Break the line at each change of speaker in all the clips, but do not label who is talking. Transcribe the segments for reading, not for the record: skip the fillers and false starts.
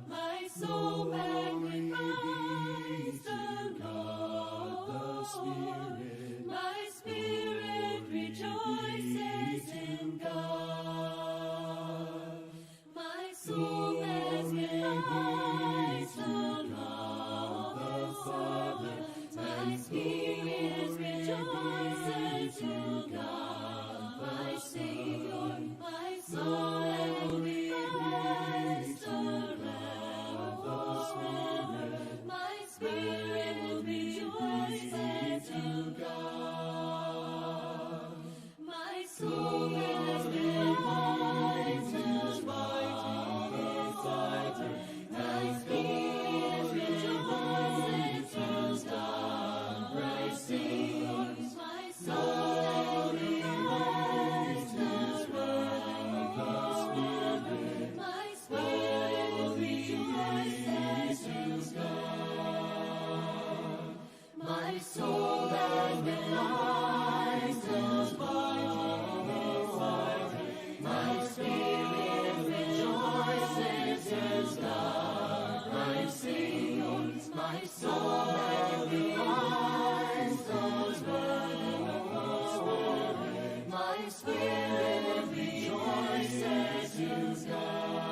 My soul magnifies the Lord. My spirit rejoices in God. My soul magnifies the Lord. My spirit rejoices in God, my Savior. My soul magnifies the Lord. My spirit rejoices in God. My soul magnifies the Lord. My spirit rejoices in God, my Savior. My soul magnifies the Lord. My spirit rejoices in God. My soul magnifies the Lord. My spirit rejoices in God, my Savior. My soul magnifies the Lord. My spirit rejoices in God.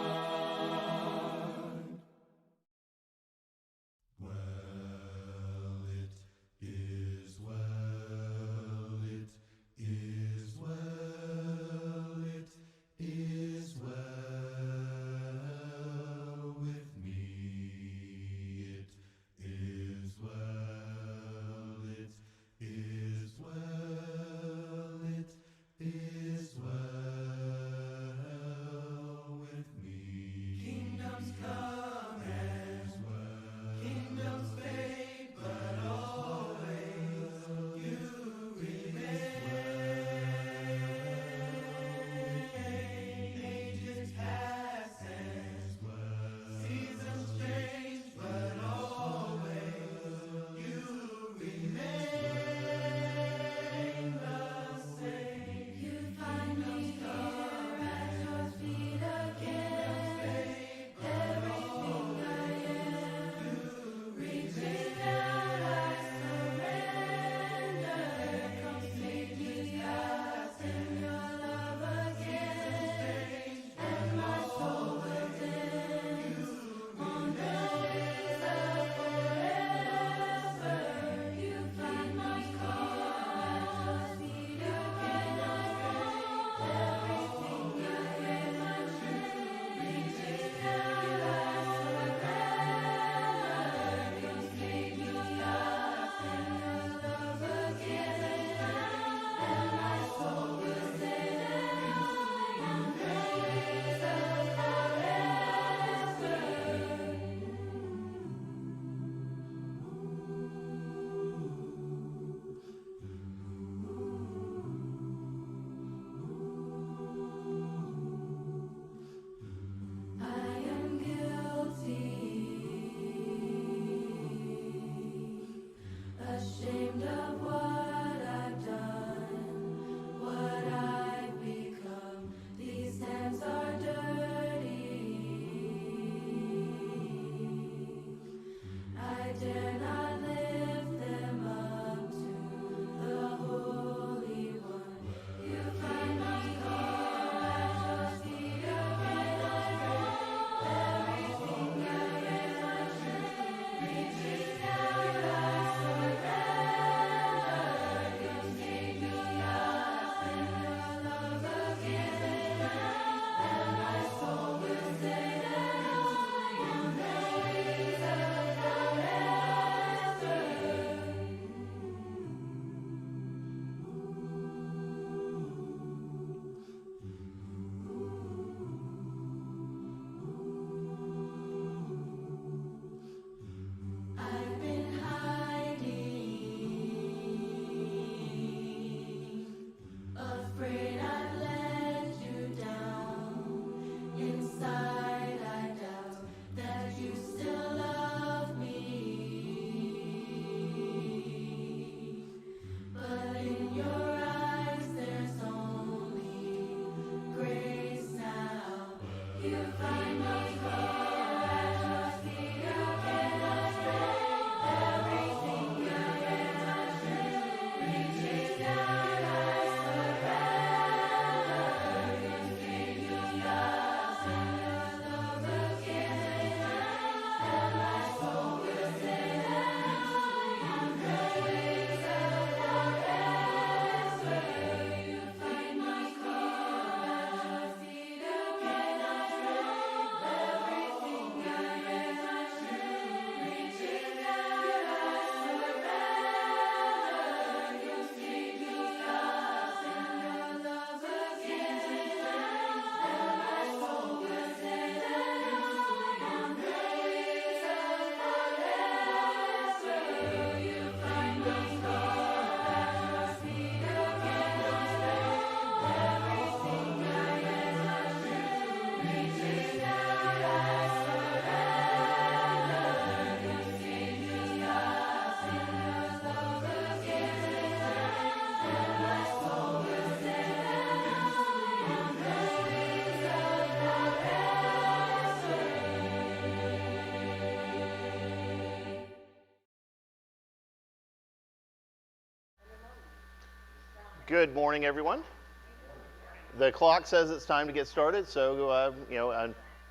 Good morning, everyone. The clock says it's time to get started, so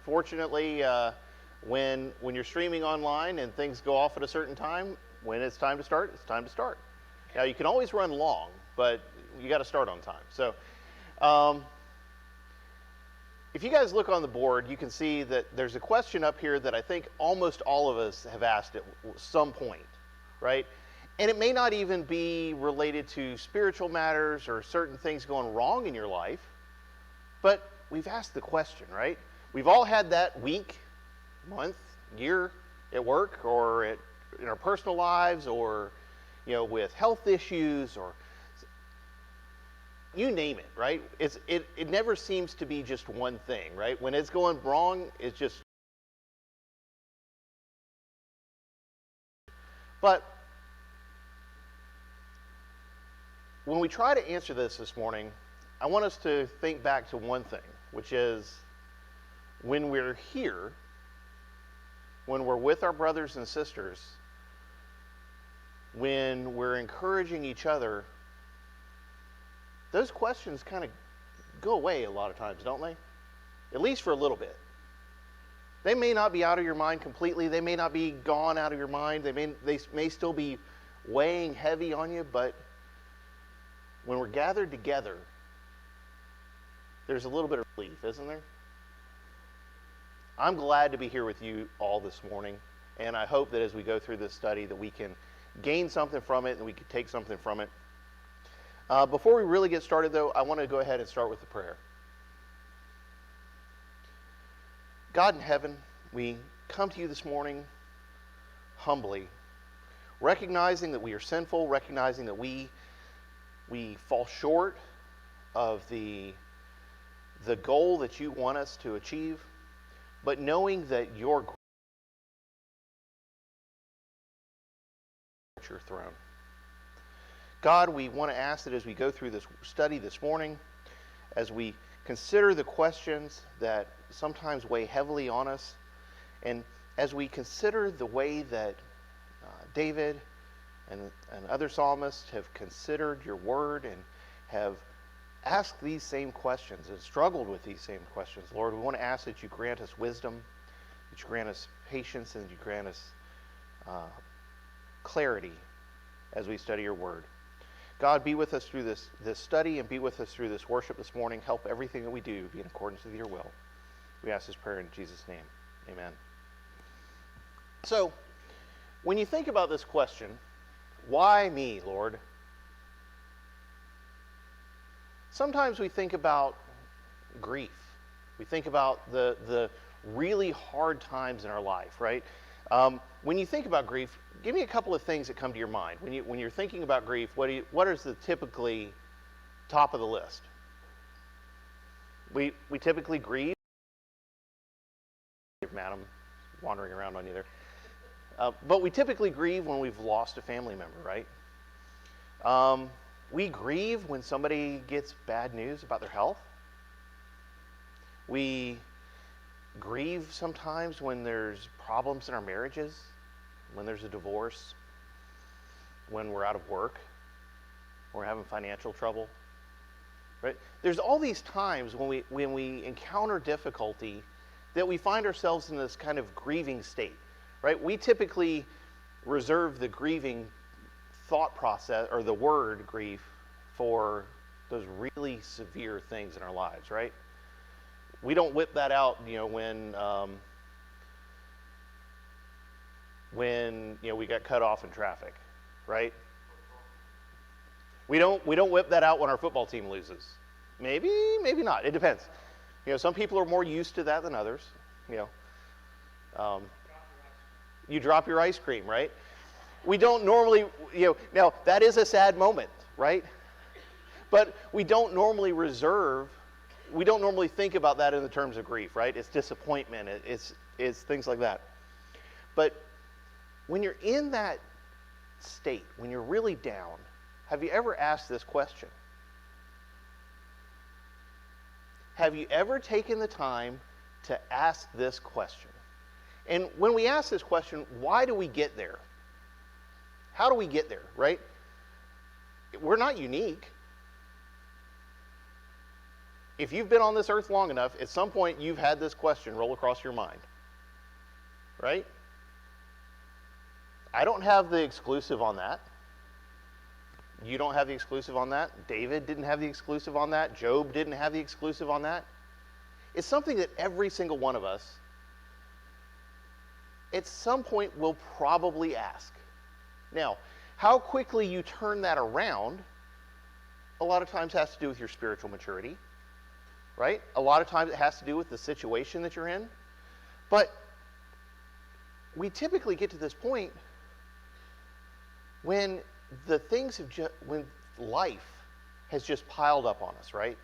unfortunately, when you're streaming online and things go off at a certain time, when it's time to start, it's time to start. Now you can always run long, but you got to start on time. So, if you guys look on the board, you can see that there's a question up here that I think almost all of us have asked at some point, right? And it may not even be related to spiritual matters or certain things going wrong in your life, but we've asked the question, right? We've all had that week, month, year at work or in our personal lives or, with health issues or you name it, right? It never seems to be just one thing, right? When it's going wrong, it's just. But when we try to answer this morning, I want us to think back to one thing, which is when we're here, when we're with our brothers and sisters, when we're encouraging each other, those questions kind of go away a lot of times, don't they? At least for a little bit. They may not be out of your mind completely. They may not be gone out of your mind. They may still be weighing heavy on you, but when we're gathered together, there's a little bit of relief, isn't there? I'm glad to be here with you all this morning, and I hope that as we go through this study that we can gain something from it and we can take something from it. Before we really get started, though, I want to go ahead and start with the prayer. God in heaven, we come to you this morning humbly, recognizing that we are sinful, recognizing that we fall short of the goal that you want us to achieve, but knowing that your throne. God, we want to ask that as we go through this study this morning, as we consider the questions that sometimes weigh heavily on us, and as we consider the way that David and other psalmists have considered your word and have asked these same questions and struggled with these same questions, Lord, we want to ask that you grant us wisdom, that you grant us patience, and that you grant us clarity as we study your word. God, be with us through this study and be with us through this worship this morning. Help everything that we do be in accordance with your will. We ask this prayer in Jesus' name. Amen. So, when you think about this question, why me, Lord? Sometimes we think about grief. We think about the really hard times in our life, right? When you think about grief, give me a couple of things that come to your mind. When you're thinking about grief, what is the typically top of the list? We typically grieve. Madam, wandering around on you there. But we typically grieve when we've lost a family member, right? We grieve when somebody gets bad news about their health. We grieve sometimes when there's problems in our marriages, when there's a divorce, when we're out of work, or we're having financial trouble, right? There's all these times when we encounter difficulty that we find ourselves in this kind of grieving state, right? We typically reserve the grieving thought process or the word grief for those really severe things in our lives, right? We don't whip that out, when we got cut off in traffic, right? We don't whip that out when our football team loses. Maybe not. It depends. Some people are more used to that than others. You drop your ice cream, right? We don't normally, now that is a sad moment, right? But we don't normally think about that in the terms of grief, right? It's disappointment, it's things like that. But when you're in that state, when you're really down, have you ever asked this question? Have you ever taken the time to ask this question? And when we ask this question, why do we get there? How do we get there, right? We're not unique. if you've been on this earth long enough, at some point you've had this question roll across your mind, right? I don't have the exclusive on that. You don't have the exclusive on that. David didn't have the exclusive on that. Job didn't have the exclusive on that. It's something that every single one of us at some point will probably ask. Now, how quickly you turn that around a lot of times has to do with your spiritual maturity, right? A lot of times it has to do with the situation that you're in. But we typically get to this point when the things have when life has just piled up on us, right?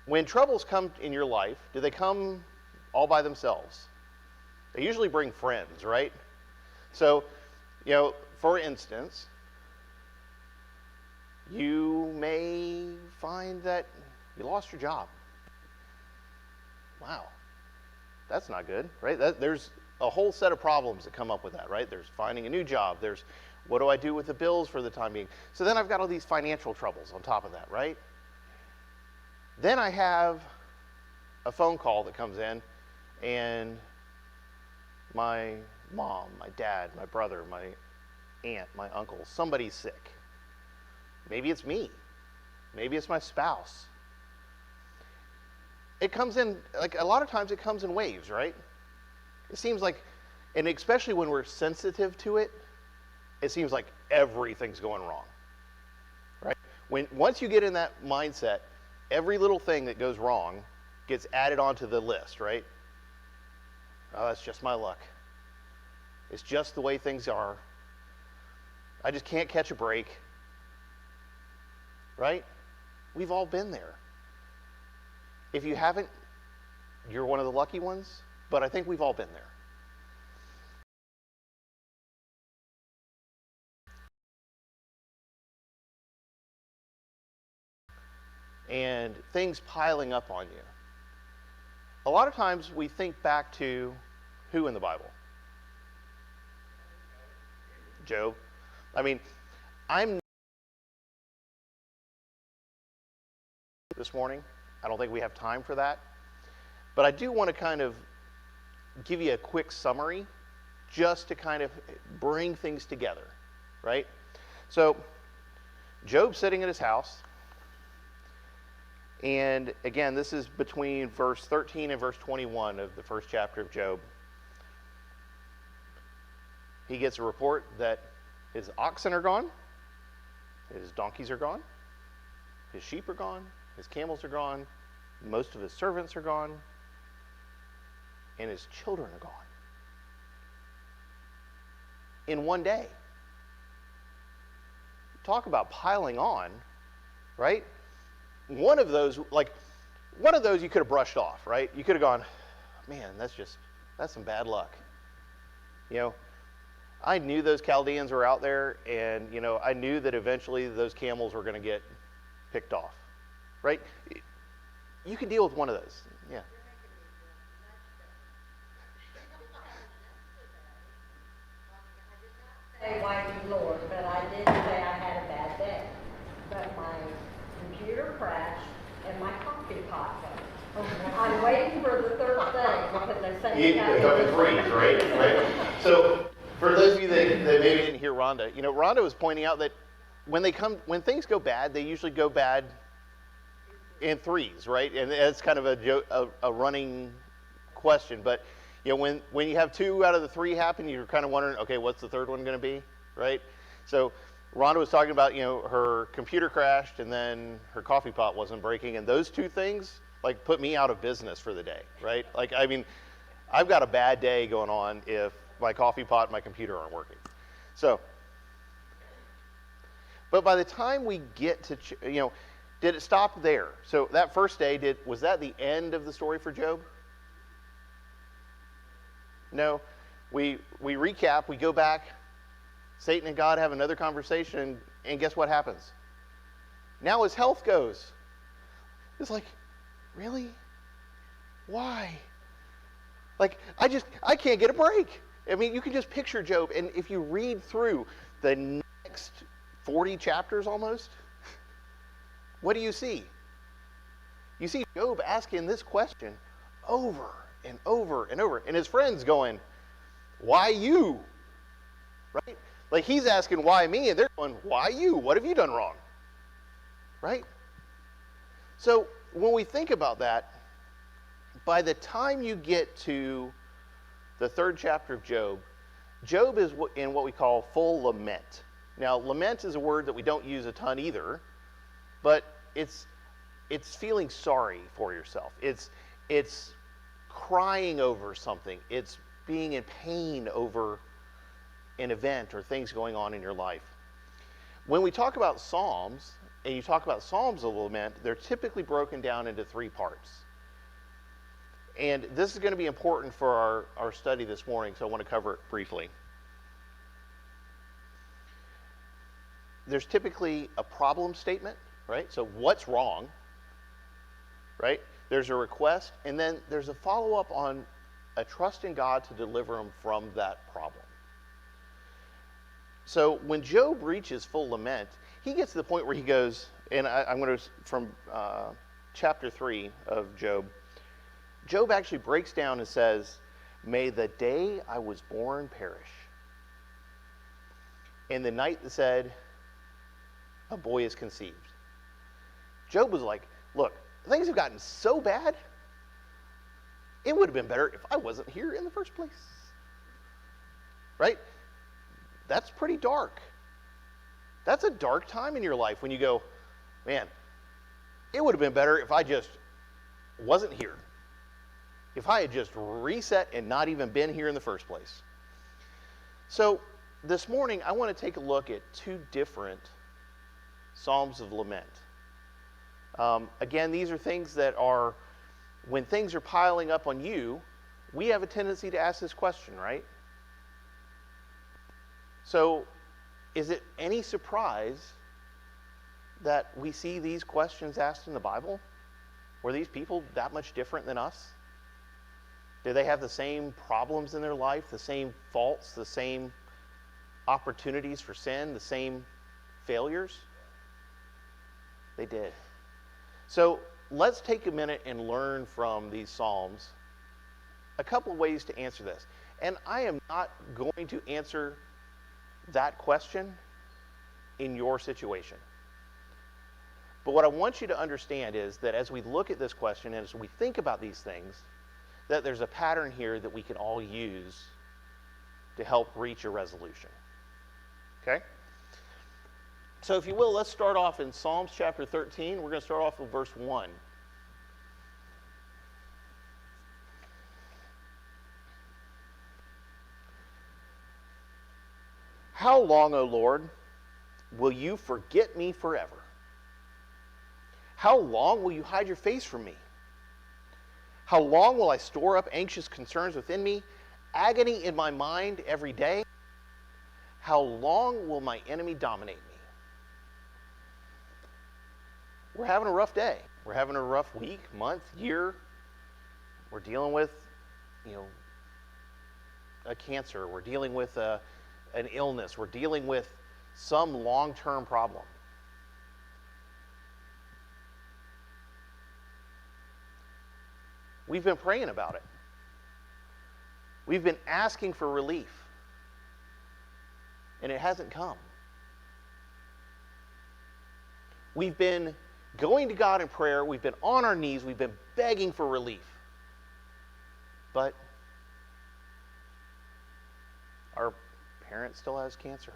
When troubles come in your life, do they come all by themselves? They usually bring friends, right? So, for instance, you may find that you lost your job. Wow, that's not good, right? There's a whole set of problems that come up with that, right? There's finding a new job. There's what do I do with the bills for the time being? So then I've got all these financial troubles on top of that, right? Then I have a phone call that comes in, and my mom, my dad, my brother, my aunt, my uncle, somebody's sick. Maybe it's me. Maybe it's my spouse. It comes in, like a lot of times it comes in waves, right? It seems like, and especially when we're sensitive to it, it seems like everything's going wrong, right? Once you get in that mindset, every little thing that goes wrong gets added onto the list, right? Oh, that's just my luck. It's just the way things are. I just can't catch a break, right? We've all been there. If you haven't, you're one of the lucky ones, but I think we've all been there. And things piling up on you. A lot of times we think back to who in the Bible? Job. I mean, this morning. I don't think we have time for that. But I do want to kind of give you a quick summary just to kind of bring things together, right? So, Job's sitting at his house. And again, this is between verse 13 and verse 21 of the first chapter of Job. He gets a report that his oxen are gone, his donkeys are gone, his sheep are gone, his camels are gone, most of his servants are gone, and his children are gone. In one day. Talk about piling on, right? One of those you could have brushed off, right? You could have gone, man, that's some bad luck. I knew those Chaldeans were out there, and, I knew that eventually those camels were going to get picked off, right? You can deal with one of those, yeah.
Say why you Lord, but I did say I had a bad day. But my computer crashed and my coffee pot fell. I'm waiting for the third thing because they say
They come in threes, right? So for those of you that maybe didn't hear Rhonda, Rhonda was pointing out that when things go bad, they usually go bad in threes, right? And that's kind of a running question. But when you have two out of the three happen, you're kind of wondering, okay, what's the third one going to be, right? So Rhonda was talking about, her computer crashed and then her coffee pot wasn't breaking, and those two things put me out of business for the day, right? I've got a bad day going on if my coffee pot and my computer aren't working. So, but by the time we get to, did it stop there? So that first day, was that the end of the story for Job? No, we recap, we go back, Satan and God have another conversation, and guess what happens? Now his health goes. It's like, really? Why? I can't get a break. I mean, you can just picture Job, and if you read through the next 40 chapters almost, what do you see? You see Job asking this question over and over and over. And his friends going, why you? Right? Like he's asking, why me? And they're going, why you? What have you done wrong? Right? So when we think about that, by the time you get to the 3rd chapter of Job, Job is in what we call full lament. Now, lament is a word that we don't use a ton either, but it's feeling sorry for yourself. It's crying over something. It's being in pain over an event or things going on in your life. When we talk about Psalms, and you talk about Psalms of lament, they're typically broken down into 3 parts. And this is going to be important for our study this morning, so I want to cover it briefly. There's typically a problem statement, right? So what's wrong, right? There's a request, and then there's a follow-up on a trust in God to deliver them from that problem. So when Job reaches full lament, he gets to the point where he goes, and I'm going to, from chapter 3 of Job, Job actually breaks down and says, may the day I was born perish, and the night that said, a boy is conceived. Job was like, look, things have gotten so bad, it would have been better if I wasn't here in the first place. Right? That's pretty dark. That's a dark time in your life when you go, man, it would have been better if I just wasn't here. If I had just reset and not even been here in the first place. So this morning, I want to take a look at 2 different Psalms of lament. Again, these are things that are, when things are piling up on you, we have a tendency to ask this question, right? So, is it any surprise that we see these questions asked in the Bible? Were these people that much different than us? Do they have the same problems in their life, the same faults, the same opportunities for sin, the same failures? They did. So let's take a minute and learn from these Psalms a couple ways to answer this. And I am not going to answer that question in your situation. But what I want you to understand is that as we look at this question and as we think about these things, that there's a pattern here that we can all use to help reach a resolution. Okay? So if you will, let's start off in Psalms chapter 13. We're going to start off with verse 1. How long, O Lord, will you forget me forever? How long will you hide your face from me? How long will I store up anxious concerns within me, agony in my mind every day? How long will my enemy dominate me? We're having a rough day. We're having a rough week, month, year. We're dealing with, a cancer. We're dealing with an illness. We're dealing with some long-term problem. We've been praying about it. We've been asking for relief. And it hasn't come. We've been going to God in prayer. We've been on our knees. We've been begging for relief. But our parent still has cancer.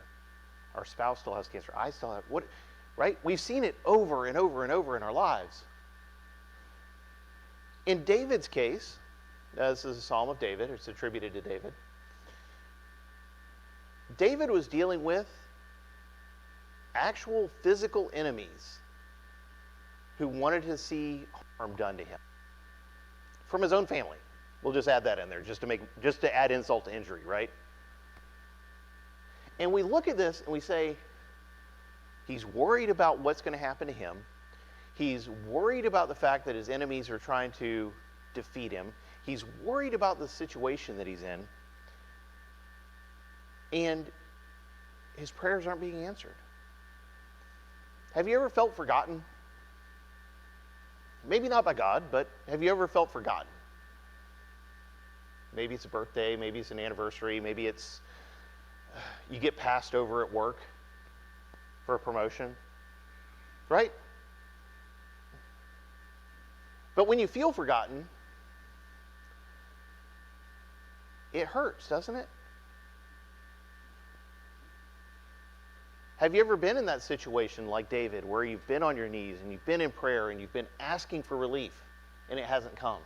Our spouse still has cancer. I still have, right? We've seen it over and over and over in our lives. In David's case, this is a Psalm of David, it's attributed to David. David was dealing with actual physical enemies who wanted to see harm done to him from his own family. We'll just add that in there just to add insult to injury, right? And we look at this and we say, he's worried about what's going to happen to him. He's worried about the fact that his enemies are trying to defeat him. He's worried about the situation that he's in. And his prayers aren't being answered. Have you ever felt forgotten? maybe not by God, but have you ever felt forgotten? Maybe it's a birthday, maybe it's an anniversary, maybe it's you get passed over at work for a promotion, right? But when you feel forgotten, it hurts, doesn't it? Have you ever been in that situation like David, where you've been on your knees and you've been in prayer and you've been asking for relief and it hasn't come?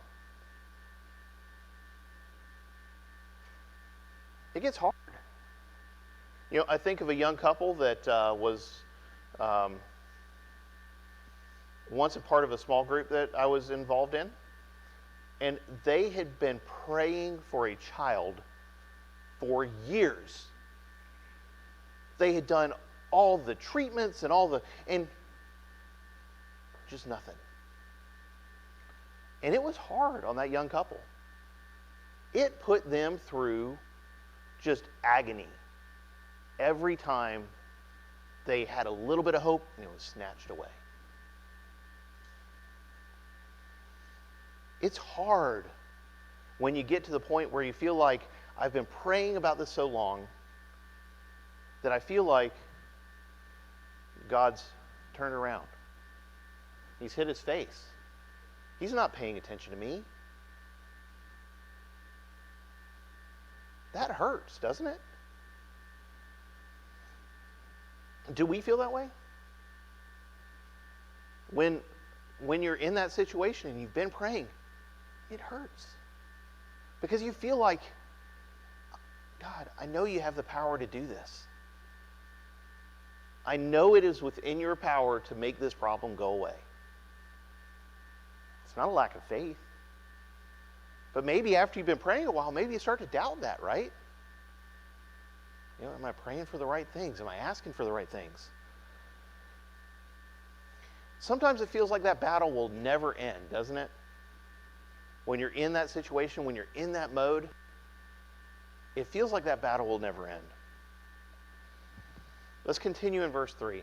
It gets hard. You know, I think of a young couple that was once a part of a small group that I was involved in, and they had been praying for a child for years. They had done all the treatments and just nothing. And it was hard on that young couple. It put them through just agony every time they had a little bit of hope and it was snatched away. It's hard when you get to the point where you feel like, I've been praying about this so long that I feel like God's turned around. He's hit his face. He's not paying attention to me. That hurts, doesn't it? Do we feel that way? When you're in that situation and you've been praying, it hurts. Because you feel like, God, I know you have the power to do this. I know it is within your power to make this problem go away. It's not a lack of faith. But maybe after you've been praying a while, maybe you start to doubt that, right? You know, am I praying for the right things? Am I asking for the right things? Sometimes it feels like that battle will never end, doesn't it? When you're in that situation, when you're in that mode, it feels like that battle will never end. Let's continue in verse 3.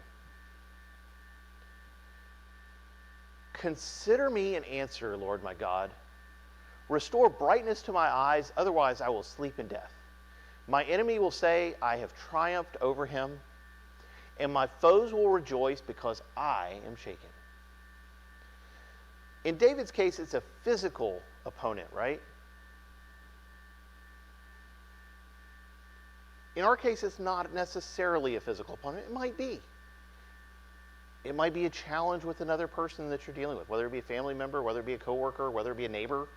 Consider me and answer, Lord my God. Restore brightness to my eyes, otherwise I will sleep in death. My enemy will say, I have triumphed over him, and my foes will rejoice because I am shaken. In David's case, it's a physical opponent, right? In our case, it's not necessarily a physical opponent. It might be. It might be a challenge with another person that you're dealing with, whether it be a family member, whether it be a coworker, whether it be a neighbor.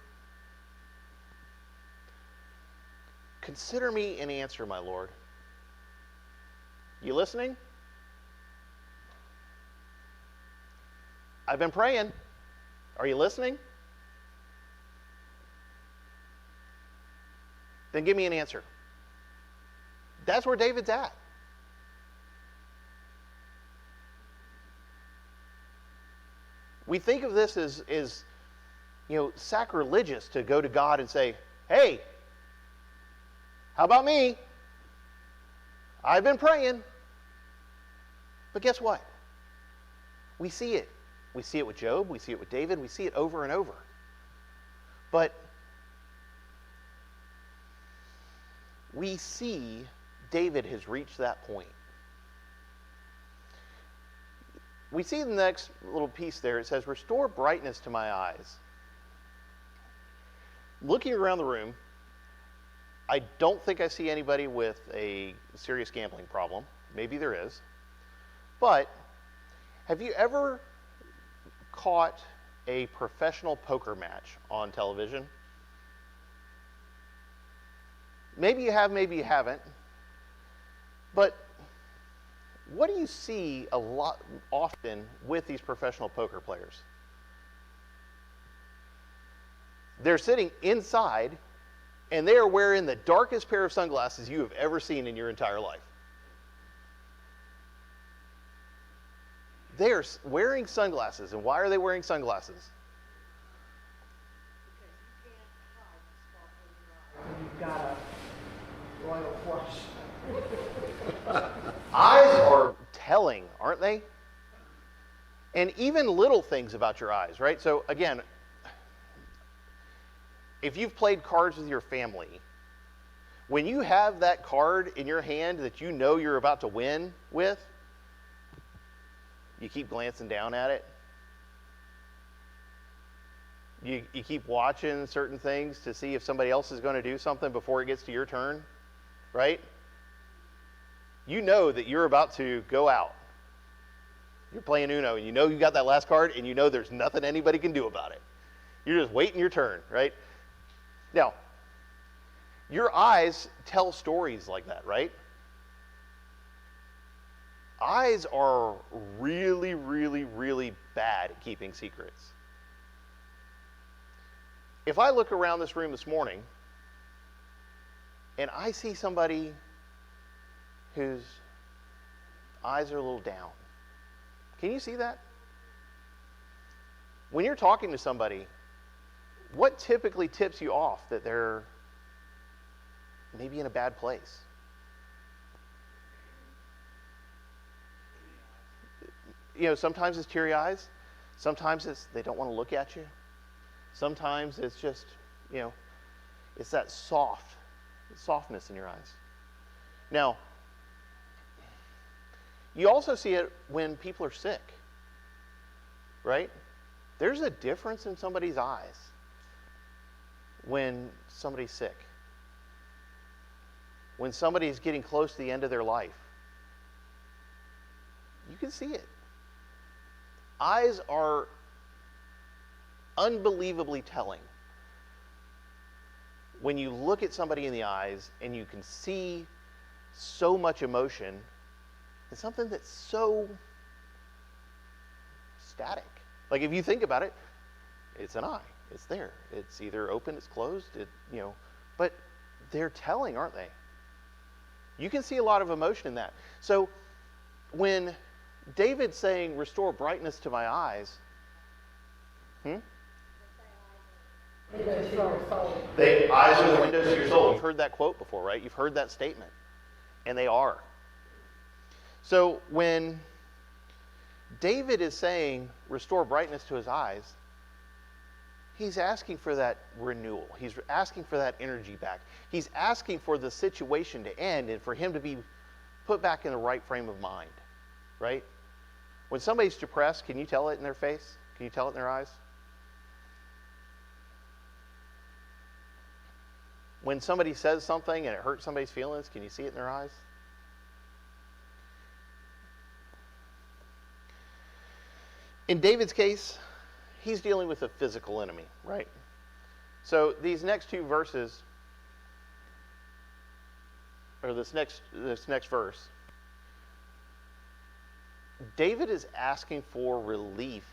Consider me and answer, my Lord. You listening? I've been praying. Are you listening? Then give me an answer. That's where David's at. We think of this as sacrilegious to go to God and say, hey, how about me? I've been praying. But guess what? We see it. We see it with Job. We see it with David. We see it over and over. But we see David has reached that point. We see in the next little piece there, it says, restore brightness to my eyes. Looking around the room, I don't think I see anybody with a serious gambling problem. Maybe there is. But have you ever caught a professional poker match on television? Maybe you have, maybe you haven't. But what do you see a lot often with these professional poker players? They're sitting inside and they are wearing the darkest pair of sunglasses you have ever seen in your entire life. They are wearing sunglasses. And why are they wearing sunglasses?
You've got a royal flush.
Eyes are telling, aren't they? And even little things about your eyes, right? So again, if you've played cards with your family, when you have that card in your hand that you know you're about to win with, you keep glancing down at it. You keep watching certain things to see if somebody else is going to do something before it gets to your turn, right? You know that you're about to go out. You're playing Uno, and you know you got that last card, and you know there's nothing anybody can do about it. You're just waiting your turn, right? Now, your eyes tell stories like that, right? Eyes are really, really, really bad at keeping secrets. If I look around this room this morning and I see somebody whose eyes are a little down, can you see that? When you're talking to somebody, what typically tips you off that they're maybe in a bad place? You know, sometimes it's teary eyes. Sometimes it's they don't want to look at you. Sometimes it's just, you know, it's that softness in your eyes. Now, you also see it when people are sick, right? There's a difference in somebody's eyes when somebody's sick. When somebody's getting close to the end of their life. You can see it. Eyes are unbelievably telling. When you look at somebody in the eyes and you can see so much emotion in something that's so static. Like if you think about it, it's an eye. It's there. It's either open, it's closed, but they're telling, aren't they? You can see a lot of emotion in that. So when David's saying, restore brightness to my eyes, the eyes are the windows to your soul. You've heard that quote before, right? You've heard that statement. And they are. So when David is saying, restore brightness to his eyes, he's asking for that renewal. He's asking for that energy back. He's asking for the situation to end and for him to be put back in the right frame of mind, right? When somebody's depressed, can you tell it in their face? Can you tell it in their eyes? When somebody says something and it hurts somebody's feelings, can you see it in their eyes? In David's case, he's dealing with a physical enemy, right? So these next two verses, or this next verse, David is asking for relief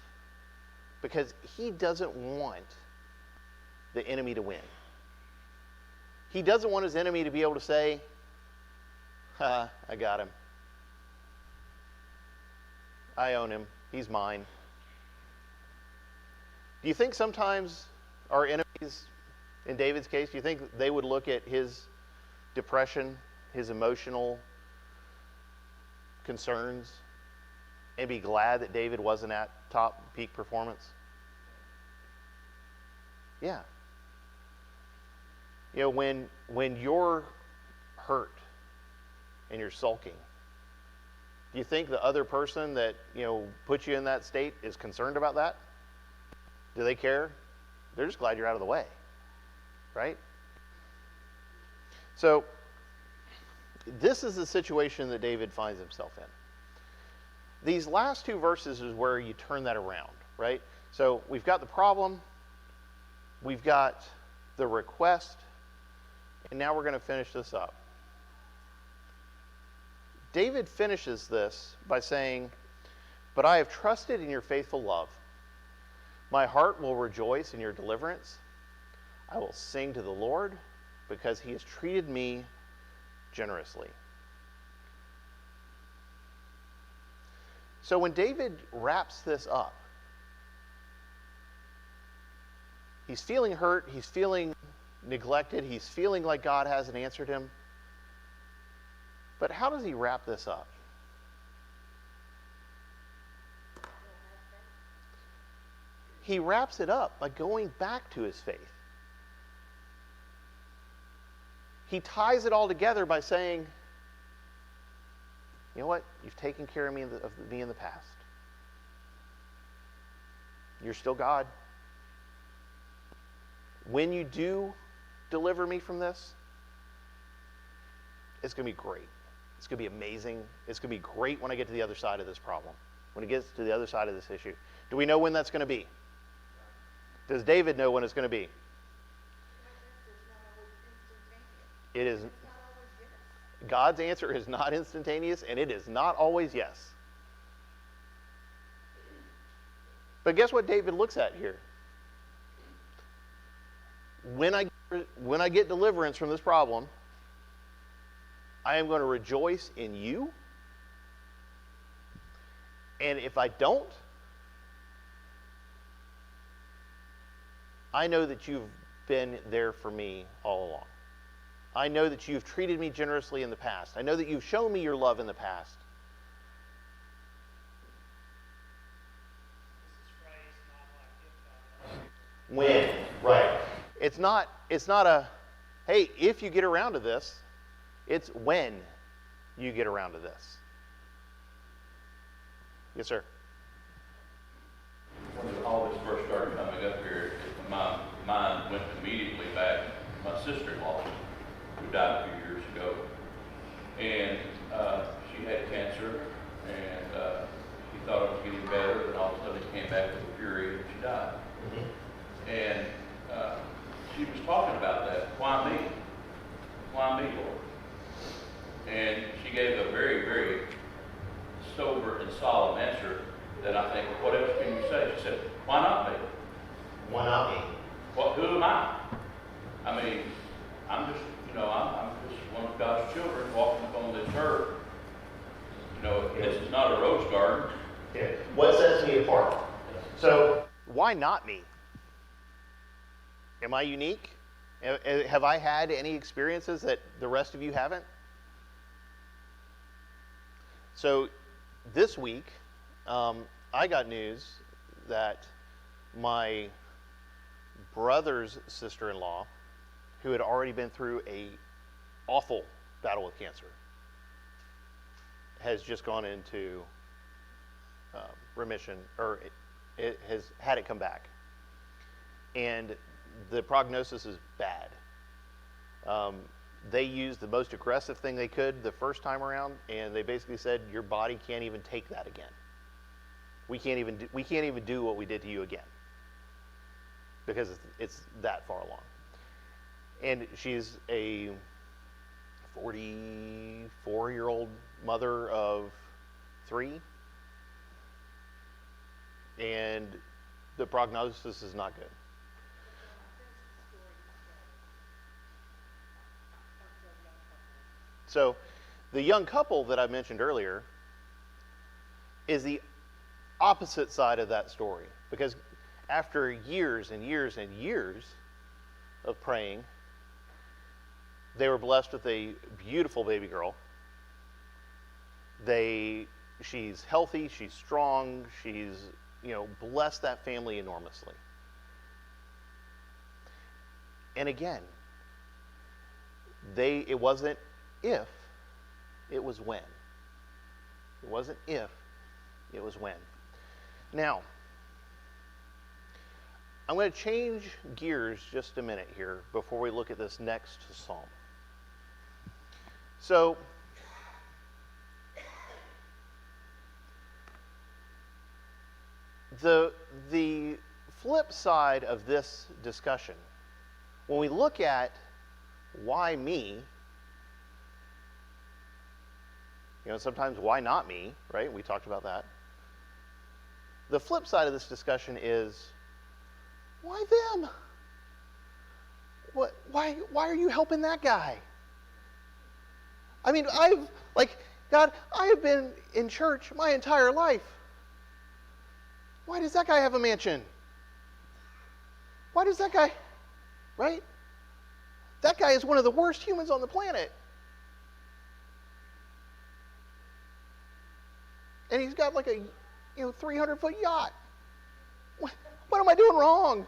because he doesn't want the enemy to win. He doesn't want his enemy to be able to say, I got him. I own him. He's mine. Do you think sometimes our enemies, in David's case, do you think they would look at his depression, his emotional concerns, and be glad that David wasn't at top peak performance? Yeah. You know, when you're hurt and you're sulking, do you think the other person that, put you in that state is concerned about that? Do they care? They're just glad you're out of the way, right? So this is the situation that David finds himself in. These last two verses is where you turn that around, right? So we've got the problem, we've got the request, and now we're going to finish this up. David finishes this by saying, "But I have trusted in your faithful love. My heart will rejoice in your deliverance. I will sing to the Lord because he has treated me generously." So when David wraps this up, he's feeling hurt, he's feeling neglected, he's feeling like God hasn't answered him. But how does he wrap this up? he wraps it up by going back to his faith. He ties it all together by saying, you know what? You've taken care of me in the past. You're still God. When you do deliver me from this, it's going to be great. It's going to be amazing. It's going to be great when I get to the other side of this problem, when it gets to the other side of this issue. Do we know when that's going to be? Does David know when it's going to be? It is. God's answer is not instantaneous, and it is not always yes. But guess what David looks at here? When I get deliverance from this problem, I am going to rejoice in you. And if I don't, I know that you've been there for me all along. I know that you've treated me generously in the past. I know that you've shown me your love in the past. When, right. It's not a, hey, if you get around to this, it's when you get around to this. Yes, sir.
When all this first started coming up here, my mind went immediately back to my sister-in-law, who died a few years ago. And she had cancer, and she thought it was getting better, and all of a sudden it came back with a fury, and she died. Mm-hmm. And she was talking about that. Why me? Why me, Lord? And she gave a very, very sober and solemn answer that I think, what else can you say? She said, why not me?
Why not me?
Well, who am I? I mean, I'm just one of God's children walking upon this earth. This is not a rose garden.
Yeah. What sets me apart? So, why not me? Am I unique? Have I had any experiences that the rest of you haven't? So, this week, I got news that my brother's sister-in-law, who had already been through a awful battle with cancer, has just gone into remission, or it has had it come back. And the prognosis is bad. They used the most aggressive thing they could the first time around, and they basically said, your body can't even take that again. We can't even do what we did to you again, because it's that far along. And she's a 44-year-old mother of 3, and the prognosis is not good. So the young couple that I mentioned earlier is the opposite side of that story, because after years and years and years of praying, they were blessed with a beautiful baby girl. She's healthy, she's strong, she's blessed that family enormously. And again, it wasn't if, it was when. It wasn't if, it was when. Now, I'm going to change gears just a minute here before we look at this next psalm. So, the flip side of this discussion, when we look at why me, sometimes why not me, right? We talked about that. The flip side of this discussion is, why them? Why are you helping that guy? I mean, God, I have been in church my entire life. Why does that guy have a mansion? Why does that guy, right? That guy is one of the worst humans on the planet. And he's got like a 300-foot yacht. What am I doing wrong?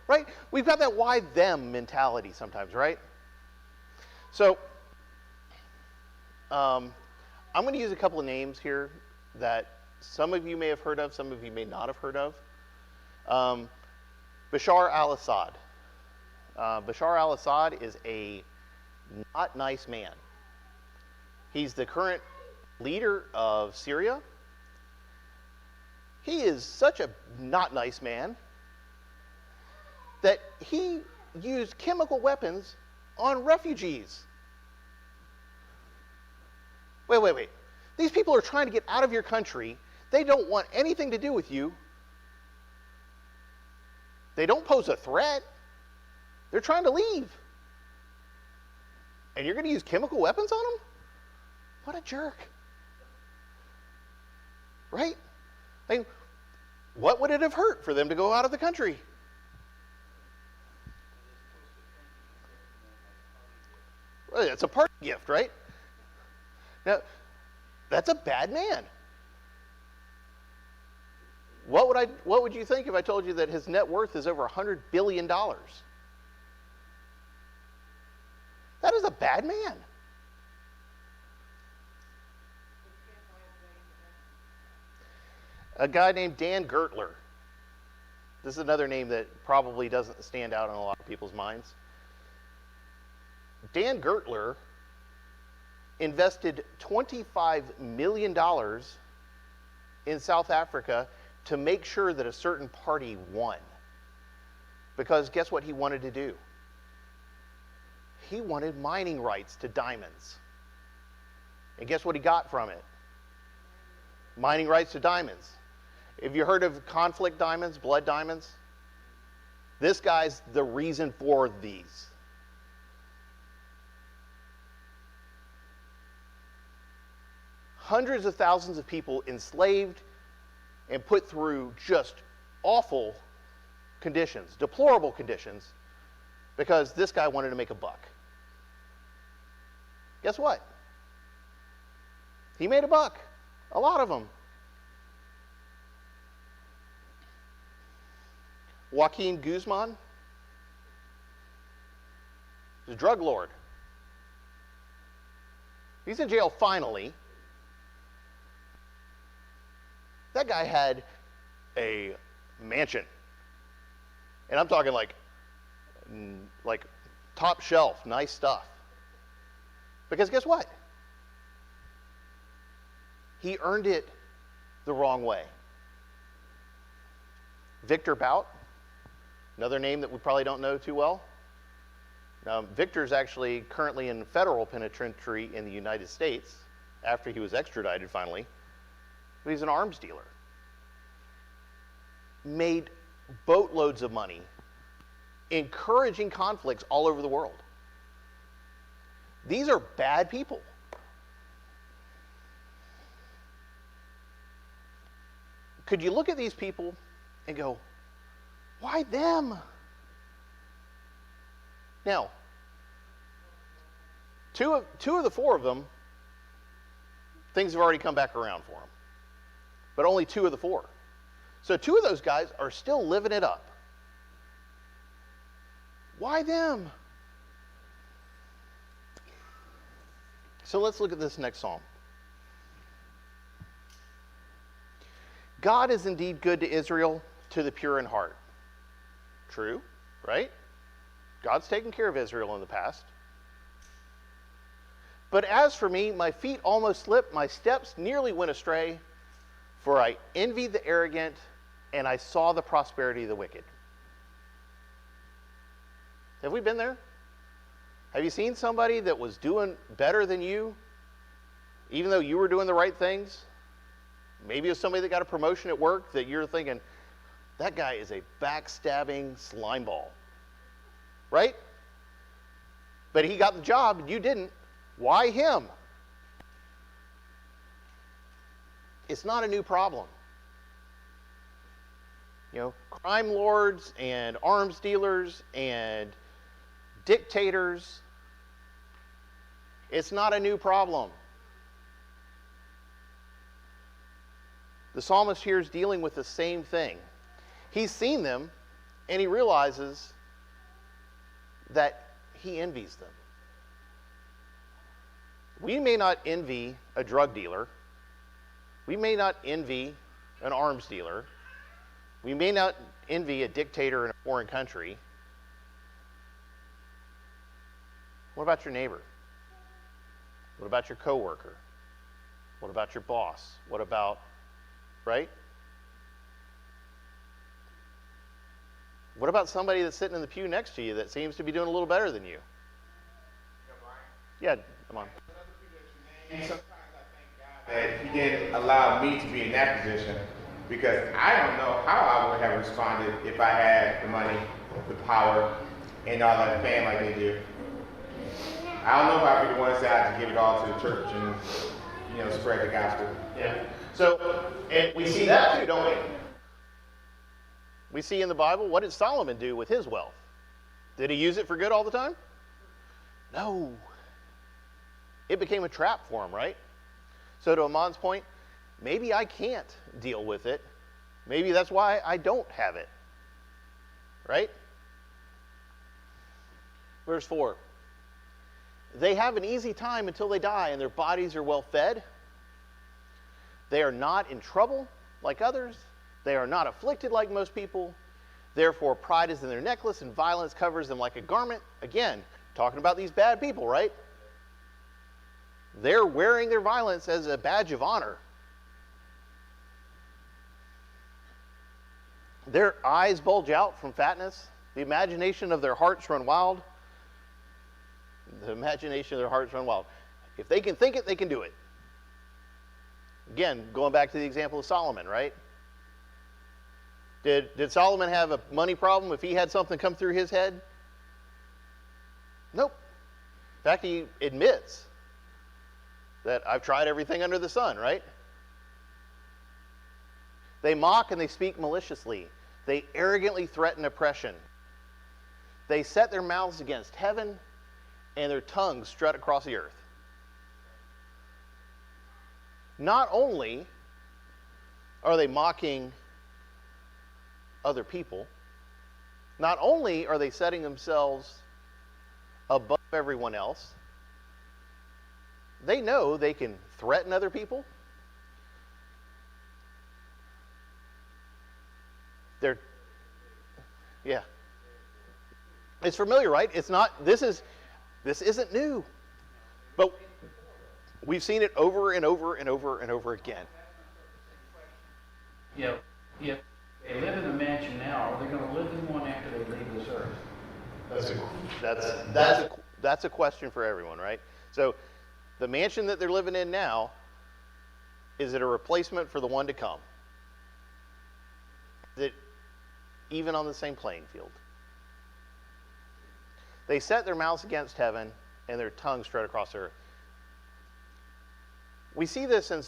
Right? We've got that why them mentality sometimes, right? So, I'm going to use a couple of names here that some of you may have heard of, some of you may not have heard of. Bashar al-Assad. Bashar al-Assad is a not nice man. He's the current leader of Syria. He is such a not nice man that he used chemical weapons on refugees. Wait. These people are trying to get out of your country. They don't want anything to do with you. They don't pose a threat. They're trying to leave. And you're going to use chemical weapons on them? What a jerk. Right? I mean, what would it have hurt for them to go out of the country? Well, it's a party gift, right? Now, that's a bad man. What would you think if I told you that his net worth is over $100 billion? That is a bad man. A guy named Dan Gertler. This is another name that probably doesn't stand out in a lot of people's minds. Dan Gertler invested $25 million in South Africa to make sure that a certain party won. Because guess what he wanted to do? He wanted mining rights to diamonds. And guess what he got from it? Mining rights to diamonds. Have you heard of conflict diamonds, blood diamonds? This guy's the reason for these. Hundreds of thousands of people enslaved and put through just awful conditions, deplorable conditions, because this guy wanted to make a buck. Guess what? He made a buck. A lot of them. Joaquin Guzman is a drug lord. He's in jail finally. That guy had a mansion. And I'm talking like top shelf, nice stuff. Because guess what? He earned it the wrong way. Victor Bout, another name that we probably don't know too well. Victor's actually currently in federal penitentiary in the United States after he was extradited finally. But he's an arms dealer. Made boatloads of money encouraging conflicts all over the world. These are bad people. Could you look at these people and go, why them? Now, two of the four of them, things have already come back around for them. But only two of the four. So two of those guys are still living it up. Why them? So let's look at this next psalm. God is indeed good to Israel, to the pure in heart. True, right? God's taken care of Israel in the past. But as for me, my feet almost slipped, my steps nearly went astray, for I envied the arrogant, and I saw the prosperity of the wicked. Have we been there? Have you seen somebody that was doing better than you, even though you were doing the right things? Maybe it's somebody that got a promotion at work that you're thinking, that guy is a backstabbing slimeball. Right? But he got the job and you didn't. Why him? It's not a new problem. You know, crime lords and arms dealers and dictators, it's not a new problem. The psalmist here is dealing with the same thing. He's seen them, and he realizes that he envies them. We may not envy a drug dealer. We may not envy an arms dealer. We may not envy a dictator in a foreign country. What about your neighbor? What about your coworker? What about your boss? What about, right? What about somebody that's sitting in the pew next to you that seems to be doing a little better than you? Yeah, come on.
Sometimes I thank God that He didn't allow me to be in that position, because I don't know how I would have responded if I had the money, the power, and all that fame like they do. I don't know if I'd be the one that said to give it all to the church and, spread the gospel.
Yeah. So, and we see that too, don't we? We see in the Bible, what did Solomon do with his wealth? Did he use it for good all the time? No. It became a trap for him, right? So to Amon's point, maybe I can't deal with it. Maybe that's why I don't have it. Right? Verse 4. They have an easy time until they die, and their bodies are well fed. They are not in trouble like others. They are not afflicted like most people. Therefore, pride is in their necklace, and violence covers them like a garment. Again, talking about these bad people, right? They're wearing their violence as a badge of honor. Their eyes bulge out from fatness. The imagination of their hearts run wild. The imagination of their hearts run wild. If they can think it, they can do it. Again, going back to the example of Solomon, right? Did Solomon have a money problem if he had something come through his head? Nope. In fact, he admits that I've tried everything under the sun, right? They mock and they speak maliciously. They arrogantly threaten oppression. They set their mouths against heaven, and their tongues strut across the earth. Not only are they mocking other people, not only are they setting themselves above everyone else, they know they can threaten other people. Yeah. It's familiar, right? It's not, this isn't new. But we've seen it over and over and over and over again.
Yeah. If they live in a mansion now, are they going to live in one after they leave this earth?
That's a question for everyone, right? So the mansion that they're living in now, is it a replacement for the one to come? Is it even on the same playing field? They set their mouths against heaven, and their tongues strut across the earth. We see this in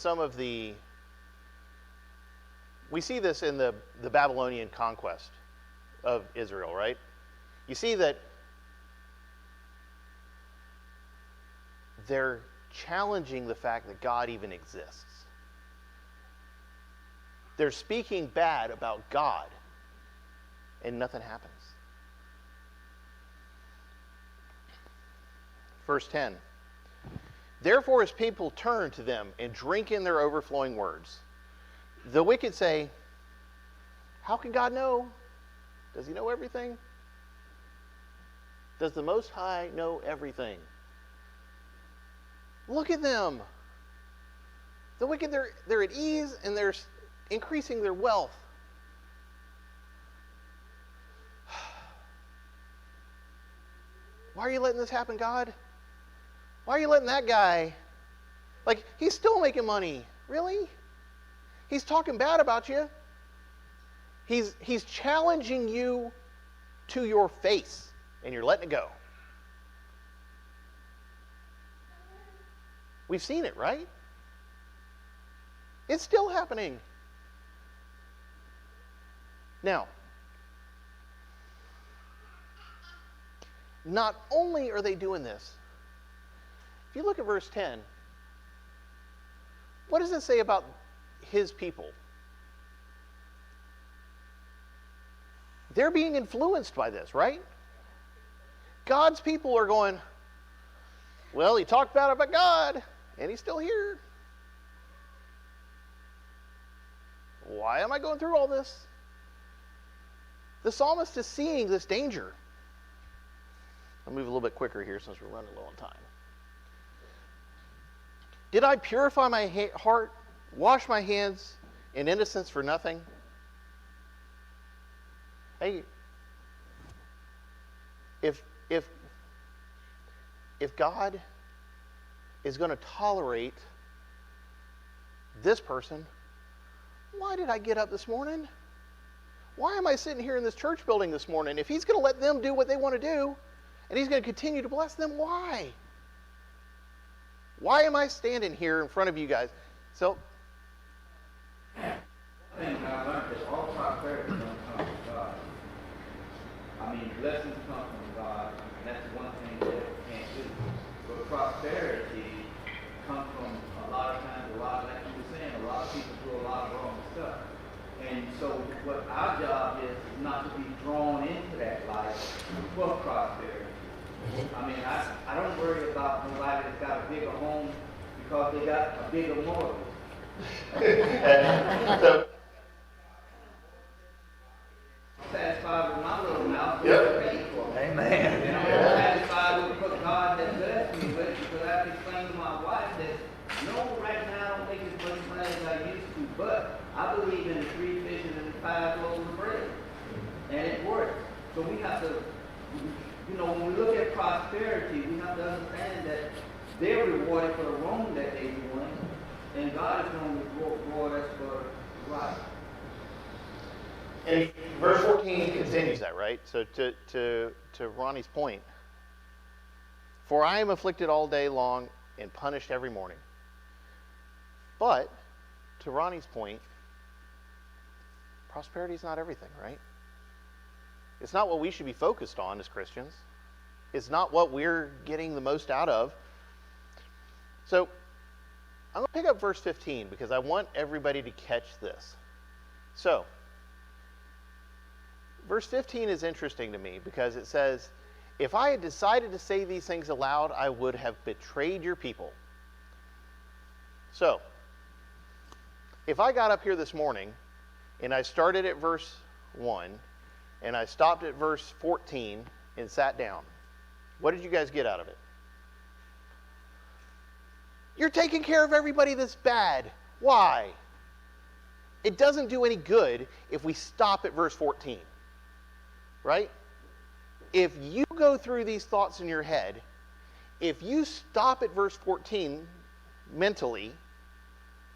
the Babylonian conquest of Israel, right? You see that they're challenging the fact that God even exists. They're speaking bad about God, and nothing happens. Verse 10. Therefore his people turn to them and drink in their overflowing words. The wicked say, how can God know? Does he know everything? Does the Most High know everything? Look at them. The wicked, they're at ease and they're increasing their wealth. Why are you letting this happen, God? Why are you letting that guy, he's still making money. Really? He's talking bad about you. He's challenging you to your face, and you're letting it go. We've seen it, right? It's still happening. Now, not only are they doing this, if you look at verse 10, what does it say about his people? they're being influenced by this, right? God's people are going, well, he talked bad about God, and he's still here. Why am I going through all this? The psalmist is seeing this danger. I'll move a little bit quicker here since we're running low on time. Did I purify my heart, wash my hands in innocence for nothing? Hey, if God is going to tolerate this person, why did I get up this morning? Why am I sitting here in this church building this morning? If he's going to let them do what they want to do, and he's going to continue to bless them, why? Why am I standing here in front of you guys? So,
One thing I learned is all prosperity don't come from God. I mean, blessings come from God, and that's one thing that we can't do. But prosperity comes from a lot of times, like you were saying, a lot of people do a lot of wrong stuff. And so what our job is not to be drawn into that life for prosperity. I mean, I don't worry about nobody that's got a bigger home because they got a bigger mortgage.
so
Satisfied with my little mouth,
Yep.
what I paid for.
Amen.
And I'm satisfied with what God has blessed me with, because I have explained to my wife that, no, right now I don't make as much money as I used to, but I believe in the 3 fishes and the 5 loaves of bread. And it works. So we have to, when we look at prosperity, we have to understand that they're rewarded for the wrong that they're doing, and God is going to reward us for the right.
and verse 14 continues that, right? So to Ronnie's point, for I am afflicted all day long and punished every morning. But to Ronnie's point, prosperity is not everything, right? It's not what we should be focused on as Christians. It's not what we're getting the most out of. So I'm going to pick up verse 15 because I want everybody to catch this. So, verse 15 is interesting to me because it says, if I had decided to say these things aloud, I would have betrayed your people. So, if I got up here this morning and I started at verse 1 and I stopped at verse 14 and sat down, what did you guys get out of it? You're taking care of everybody that's bad. Why? It doesn't do any good if we stop at verse 14. Right? If you go through these thoughts in your head, if you stop at verse 14 mentally,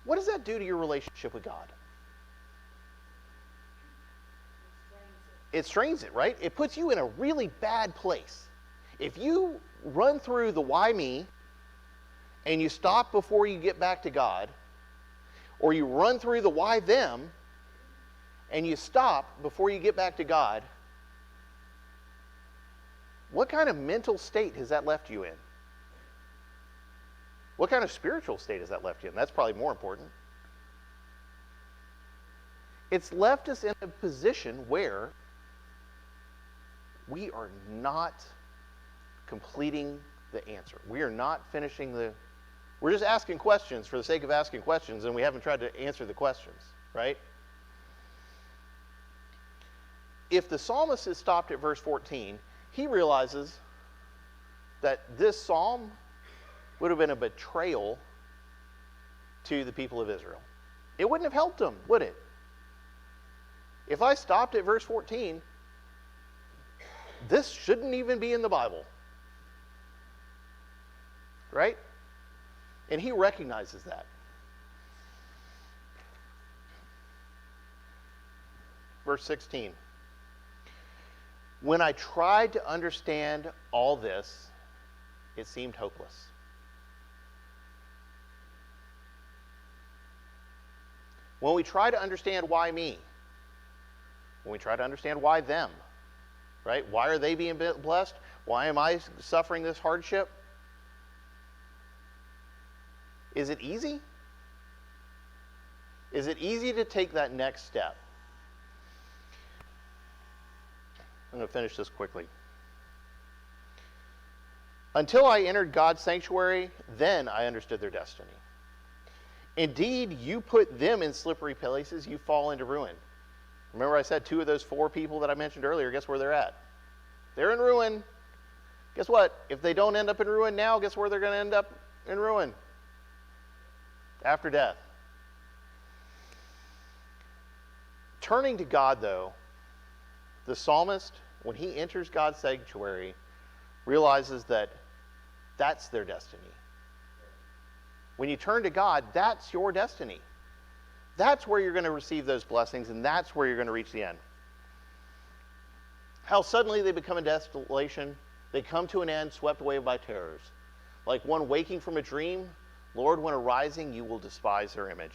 what does that do to your relationship with God? It strains it, right? It puts you in a really bad place. If you run through the why me and you stop before you get back to God, or you run through the why them and you stop before you get back to God, what kind of mental state has that left you in? What kind of spiritual state has that left you in? That's probably more important. It's left us in a position where we are not completing the answer. We are not finishing we're just asking questions for the sake of asking questions, and we haven't tried to answer the questions, right? If the psalmist had stopped at verse 14, he realizes that this psalm would have been a betrayal to the people of Israel. It wouldn't have helped them, would it? If I stopped at verse 14, this shouldn't even be in the Bible. Right? And he recognizes that. Verse 16. When I tried to understand all this, it seemed hopeless. When we try to understand why me, when we try to understand why them, right? Why are they being blessed? Why am I suffering this hardship? Is it easy? Is it easy to take that next step? I'm going to finish this quickly. Until I entered God's sanctuary, then I understood their destiny. Indeed, you put them in slippery places, you fall into ruin. Remember I said 2 of those 4 people that I mentioned earlier, guess where they're at? They're in ruin. Guess what? If they don't end up in ruin now, guess where they're going to end up in ruin? After death. Turning to God, though, the psalmist, when he enters God's sanctuary, realizes that that's their destiny. When you turn to God, that's your destiny. That's where you're going to receive those blessings, and that's where you're going to reach the end. How suddenly they become a desolation. They come to an end, swept away by terrors. Like one waking from a dream, Lord, when arising, you will despise their image.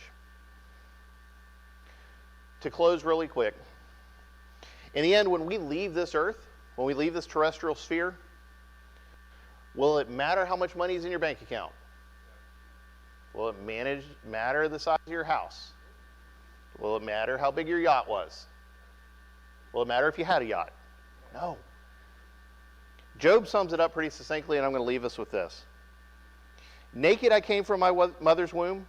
To close really quick, in the end, when we leave this earth, when we leave this terrestrial sphere, will it matter how much money is in your bank account? Will it matter the size of your house? Will it matter how big your yacht was? Will it matter if you had a yacht? No. Job sums it up pretty succinctly, and I'm going to leave us with this. Naked I came from my mother's womb,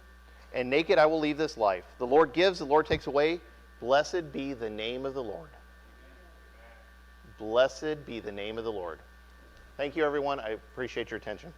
and naked I will leave this life. The Lord gives, the Lord takes away. Blessed be the name of the Lord. Blessed be the name of the Lord. Thank you, everyone. I appreciate your attention.